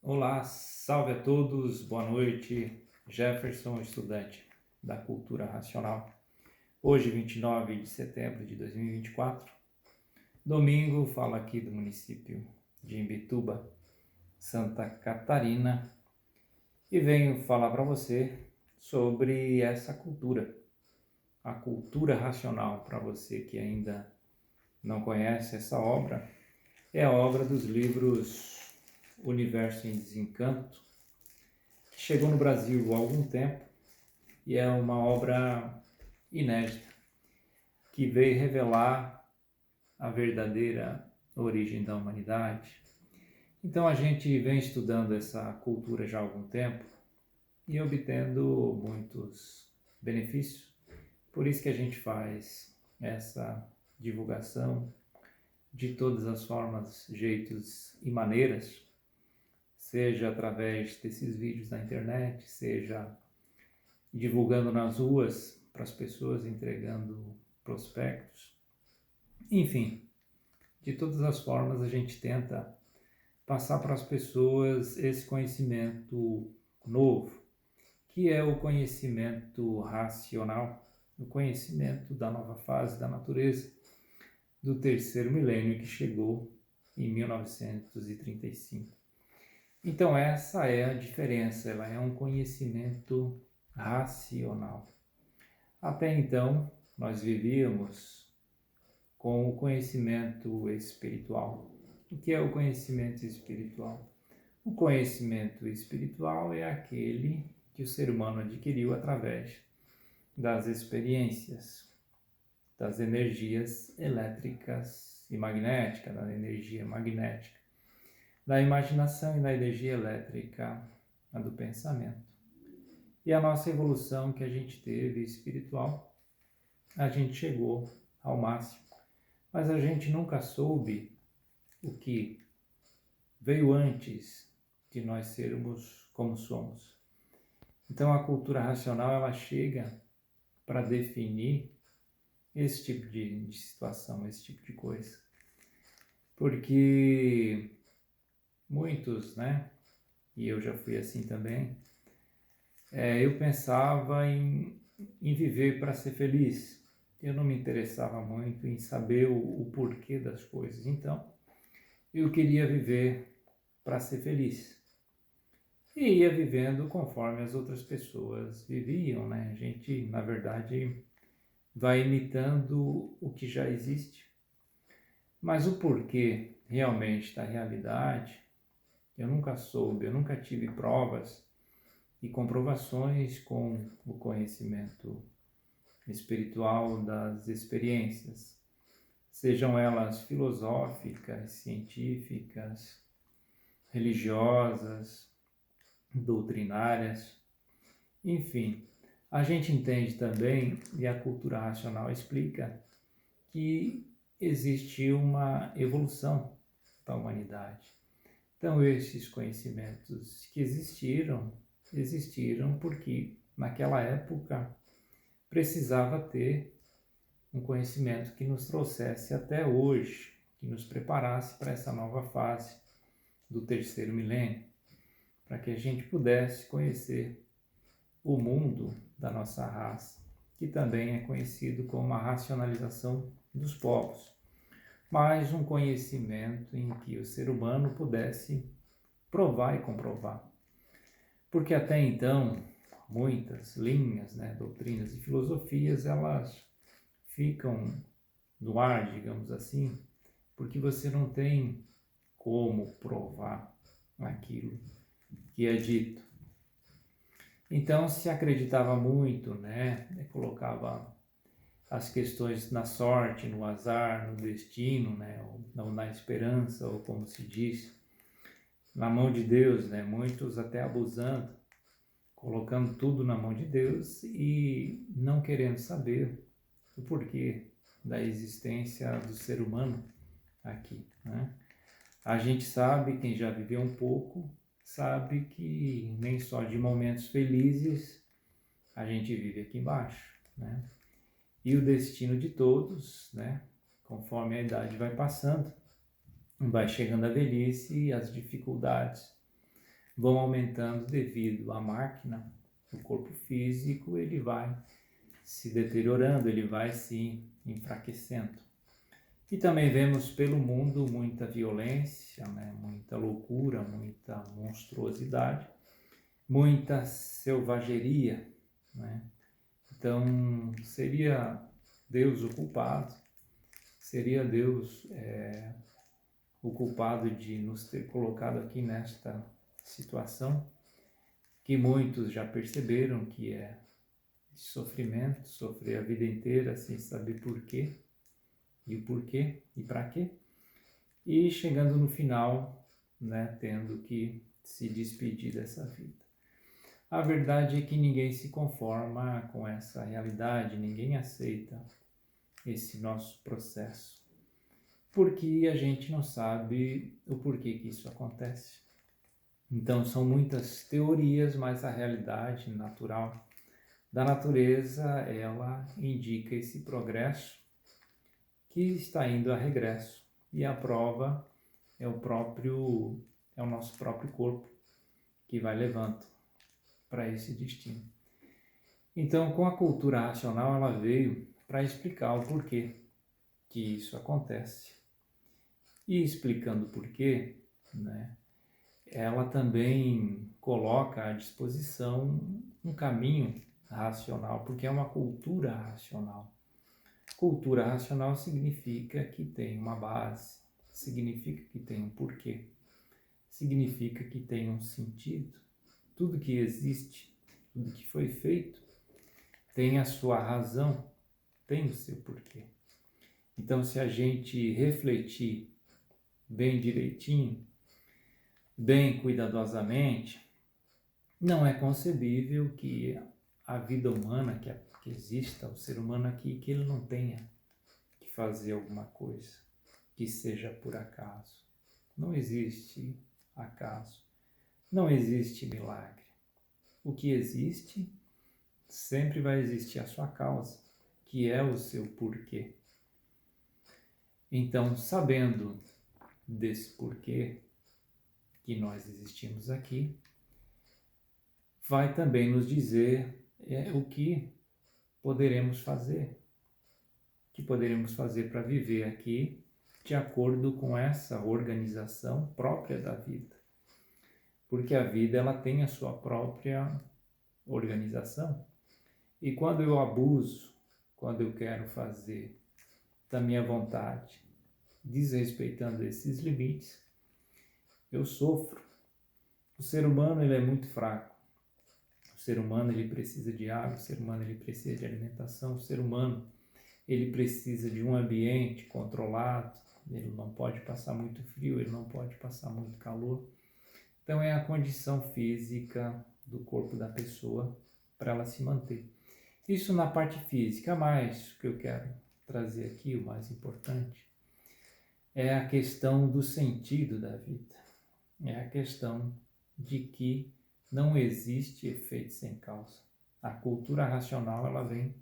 Olá, salve a todos, boa noite. Jefferson, estudante da Cultura Racional. Hoje, 29 de setembro de 2024, domingo, falo aqui do município de Imbituba, Santa Catarina, e venho falar para você sobre essa cultura, a cultura racional. Para você que ainda não conhece essa obra, é a obra dos livros Universo em Desencanto, que chegou no Brasil há algum tempo e é uma obra inédita que veio revelar a verdadeira origem da humanidade. Então a gente vem estudando essa cultura já há algum tempo e obtendo muitos benefícios. Por isso que a gente faz essa divulgação de todas as formas, jeitos e maneiras, seja através desses vídeos na internet, seja divulgando nas ruas para as pessoas, entregando prospectos. Enfim, de todas as formas a gente tenta passar para as pessoas esse conhecimento novo, que é o conhecimento racional, o conhecimento da nova fase da natureza, do terceiro milênio que chegou em 1935. Então essa é a diferença, ela é um conhecimento racional. Até então, nós vivíamos com o conhecimento espiritual. O que é o conhecimento espiritual? O conhecimento espiritual é aquele que o ser humano adquiriu através das experiências, das energias elétricas e magnéticas, da energia magnética, da imaginação e da energia elétrica, a do pensamento. E a nossa evolução que a gente teve espiritual, a gente chegou ao máximo, mas a gente nunca soube o que veio antes de nós sermos como somos. Então a cultura racional ela chega para definir esse tipo de situação, esse tipo de coisa. Porque muitos, né, e eu já fui assim também, eu pensava em viver para ser feliz. Eu não me interessava muito em saber o porquê das coisas. Então, eu queria viver para ser feliz. E ia vivendo conforme as outras pessoas viviam, né? A gente, na verdade, vai imitando o que já existe. Mas o porquê realmente da realidade, eu nunca soube, eu nunca tive provas e comprovações com o conhecimento espiritual das experiências, sejam elas filosóficas, científicas, religiosas, doutrinárias, enfim. A gente entende também, e a cultura racional explica, que existe uma evolução da humanidade. Então, esses conhecimentos que existiram porque naquela época precisava ter um conhecimento que nos trouxesse até hoje, que nos preparasse para essa nova fase do terceiro milênio, para que a gente pudesse conhecer o mundo da nossa raça, que também é conhecido como a racionalização dos povos, mas um conhecimento em que o ser humano pudesse provar e comprovar. Porque até então, muitas linhas, né, doutrinas e filosofias, elas ficam no ar, digamos assim, porque você não tem como provar aquilo que é dito. Então se acreditava muito, né? Colocava as questões na sorte, no azar, no destino, né? Ou na esperança, ou como se diz, na mão de Deus, né? Muitos até abusando, colocando tudo na mão de Deus e não querendo saber o porquê da existência do ser humano aqui, né? A gente sabe, quem já viveu um pouco, sabe que nem só de momentos felizes a gente vive aqui embaixo, né? E o destino de todos, né? Conforme a idade vai passando, vai chegando a velhice e as dificuldades vão aumentando devido à máquina, o corpo físico, ele vai se deteriorando, ele vai se enfraquecendo. E também vemos pelo mundo muita violência, né? Muita loucura, muita monstruosidade, muita selvageria, né? Então, seria Deus o culpado, seria Deus o culpado de nos ter colocado aqui nesta situação, que muitos já perceberam que é de sofrimento, sofrer a vida inteira sem saber porquê, e o porquê, e para quê, e chegando no final, né, tendo que se despedir dessa vida. A verdade é que ninguém se conforma com essa realidade, ninguém aceita esse nosso processo, porque a gente não sabe o porquê que isso acontece. Então são muitas teorias, mas a realidade natural da natureza, ela indica esse progresso que está indo a regresso, e a prova é o nosso próprio corpo que vai levando para esse destino. Então, com a cultura racional, ela veio para explicar o porquê que isso acontece. E explicando o porquê, né, ela também coloca à disposição um caminho racional, porque é uma cultura racional. Cultura racional significa que tem uma base, significa que tem um porquê, significa que tem um sentido. Tudo que existe, tudo que foi feito, tem a sua razão, tem o seu porquê. Então, se a gente refletir bem direitinho, bem cuidadosamente, não é concebível que a vida humana, que exista, o ser humano aqui, que ele não tenha que fazer alguma coisa que seja por acaso. Não existe acaso, não existe milagre. O que existe, sempre vai existir a sua causa, que é o seu porquê. Então, sabendo desse porquê que nós existimos aqui, vai também nos dizer o que poderemos fazer, o que poderemos fazer para viver aqui de acordo com essa organização própria da vida. Porque a vida, ela tem a sua própria organização. E quando eu abuso, quando eu quero fazer da minha vontade, desrespeitando esses limites, eu sofro. O ser humano, ele é muito fraco. O ser humano, ele precisa de água, o ser humano, ele precisa de alimentação, o ser humano, ele precisa de um ambiente controlado, ele não pode passar muito frio, ele não pode passar muito calor. Então é a condição física do corpo da pessoa para ela se manter. Isso na parte física, mas o que eu quero trazer aqui, o mais importante, é a questão do sentido da vida. É a questão de que não existe efeito sem causa. A cultura racional, ela vem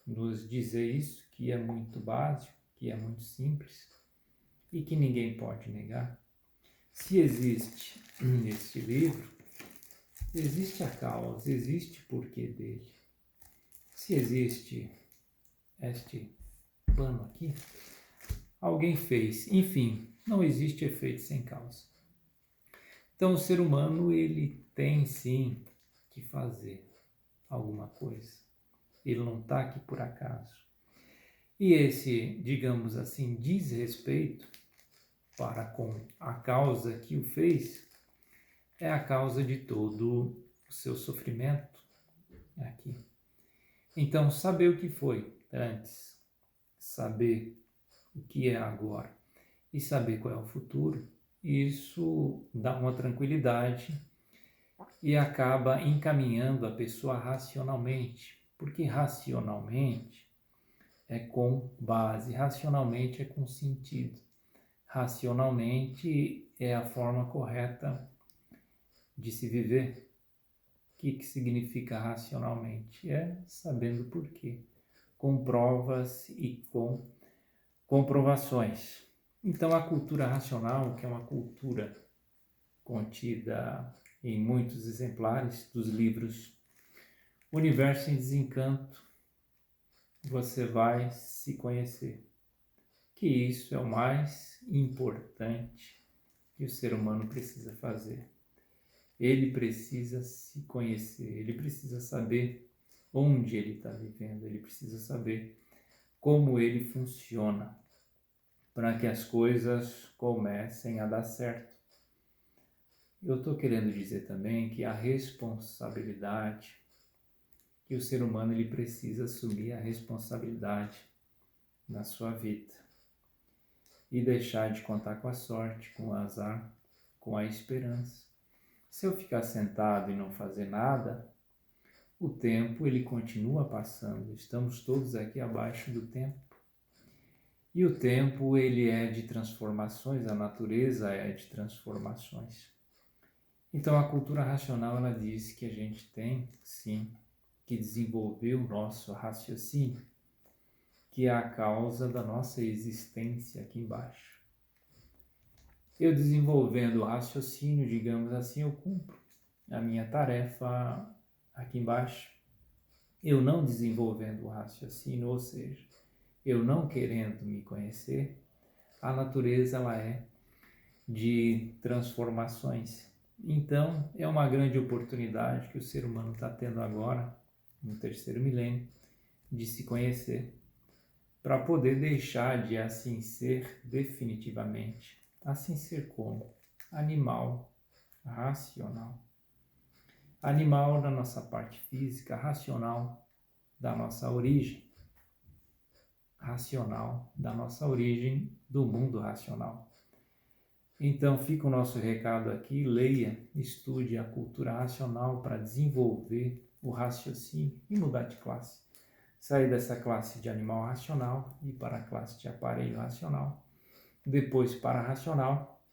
nos dizer isso, que é muito básico, que é muito simples e que ninguém pode negar. Se existe neste livro, existe a causa, existe o porquê dele. Se existe este pano aqui, alguém fez. Enfim, não existe efeito sem causa. Então o ser humano, ele tem sim que fazer alguma coisa. Ele não está aqui por acaso. E esse, digamos assim, desrespeito para com a causa que o fez, é a causa de todo o seu sofrimento aqui. Então, saber o que foi antes, saber o que é agora e saber qual é o futuro, isso dá uma tranquilidade e acaba encaminhando a pessoa racionalmente, porque racionalmente é com base, racionalmente é com sentido, racionalmente é a forma correta de se viver. O que significa racionalmente? É sabendo por quê, com provas e com comprovações. Então a cultura racional, que é uma cultura contida em muitos exemplares dos livros Universo em Desencanto, você vai se conhecer. Que isso é o mais importante que o ser humano precisa fazer. Ele precisa se conhecer, ele precisa saber onde ele está vivendo, ele precisa saber como ele funciona para que as coisas comecem a dar certo. Eu estou querendo dizer também que a responsabilidade, que o ser humano ele precisa assumir a responsabilidade na sua vida e deixar de contar com a sorte, com o azar, com a esperança. Se eu ficar sentado e não fazer nada, o tempo ele continua passando. Estamos todos aqui abaixo do tempo. E o tempo ele é de transformações, a natureza é de transformações. Então a cultura racional ela diz que a gente tem, sim, que desenvolver o nosso raciocínio, que é a causa da nossa existência aqui embaixo. Eu desenvolvendo o raciocínio, digamos assim, eu cumpro a minha tarefa aqui embaixo. Eu não desenvolvendo o raciocínio, ou seja, eu não querendo me conhecer, a natureza ela é de transformações. Então, é uma grande oportunidade que o ser humano está tendo agora, no terceiro milênio, de se conhecer, para poder deixar de assim ser definitivamente. Assim ser como? Animal, racional. Animal da nossa parte física, racional da nossa origem. Racional da nossa origem do mundo racional. Então fica o nosso recado aqui, leia, estude a cultura racional para desenvolver o raciocínio e mudar de classe. Sair dessa classe de animal racional e para a classe de aparelho racional, depois para a racional.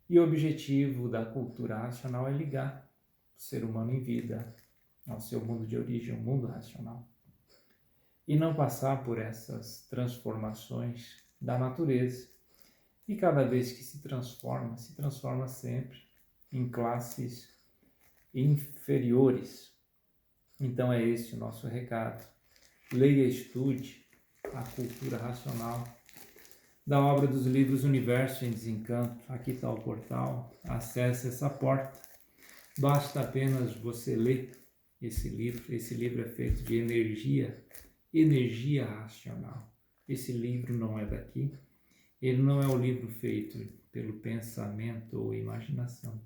E o objetivo da cultura racional é ligar o ser humano em vida ao seu mundo de origem, o mundo racional. E não passar por essas transformações da natureza. E cada vez que se transforma sempre em classes inferiores. Então é esse o nosso recado. Leia e estude a cultura racional da obra dos livros Universo em Desencanto. Aqui está o portal, acesse essa porta. Basta apenas você ler esse livro. Esse livro é feito de energia racional. Esse livro não é daqui. Ele não é um livro feito pelo pensamento ou imaginação.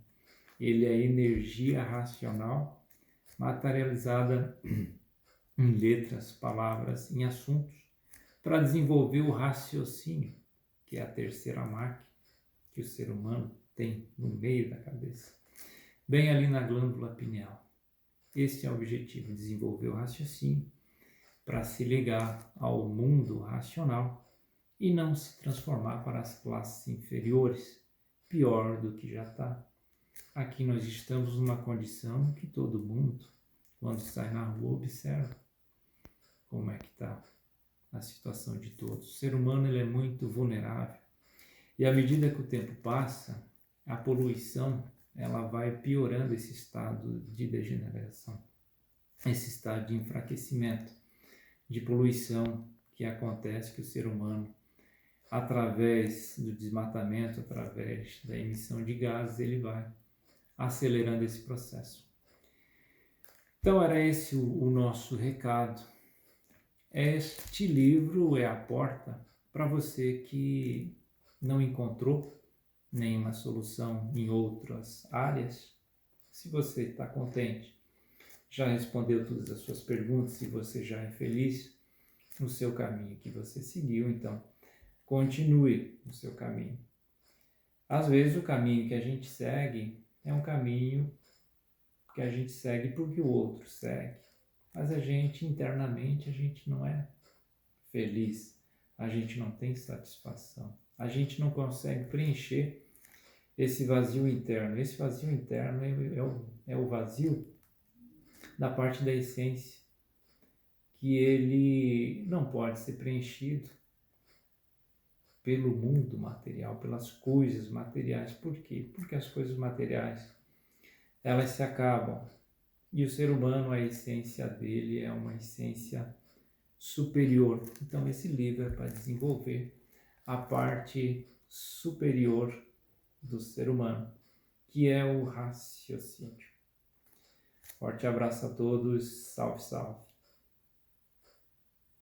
Ele é energia racional materializada em letras, palavras, em assuntos, para desenvolver o raciocínio, que é a terceira máquina que o ser humano tem no meio da cabeça, bem ali na glândula pineal. Este é o objetivo, desenvolver o raciocínio para se ligar ao mundo racional e não se transformar para as classes inferiores, pior do que já está. Aqui nós estamos numa condição que todo mundo, quando sai na rua, observa como é que está a situação de todos. O ser humano ele é muito vulnerável e à medida que o tempo passa, a poluição ela vai piorando esse estado de degeneração, esse estado de enfraquecimento, de poluição que acontece que o ser humano, através do desmatamento, através da emissão de gases, ele vai acelerando esse processo. Então era esse o nosso recado. Este livro é a porta para você que não encontrou nenhuma solução em outras áreas. Se você está contente, já respondeu todas as suas perguntas, se você já é feliz no seu caminho que você seguiu, então continue no seu caminho. Às vezes o caminho que a gente segue é um caminho que a gente segue porque o outro segue. Mas a gente, internamente, a gente não é feliz. A gente não tem satisfação. A gente não consegue preencher esse vazio interno. Esse vazio interno é o vazio da parte da essência, que ele não pode ser preenchido pelo mundo material, pelas coisas materiais. Por quê? Porque as coisas materiais elas se acabam. E o ser humano, a essência dele é uma essência superior. Então, esse livro é para desenvolver a parte superior do ser humano, que é o raciocínio. Forte abraço a todos. Salve, salve.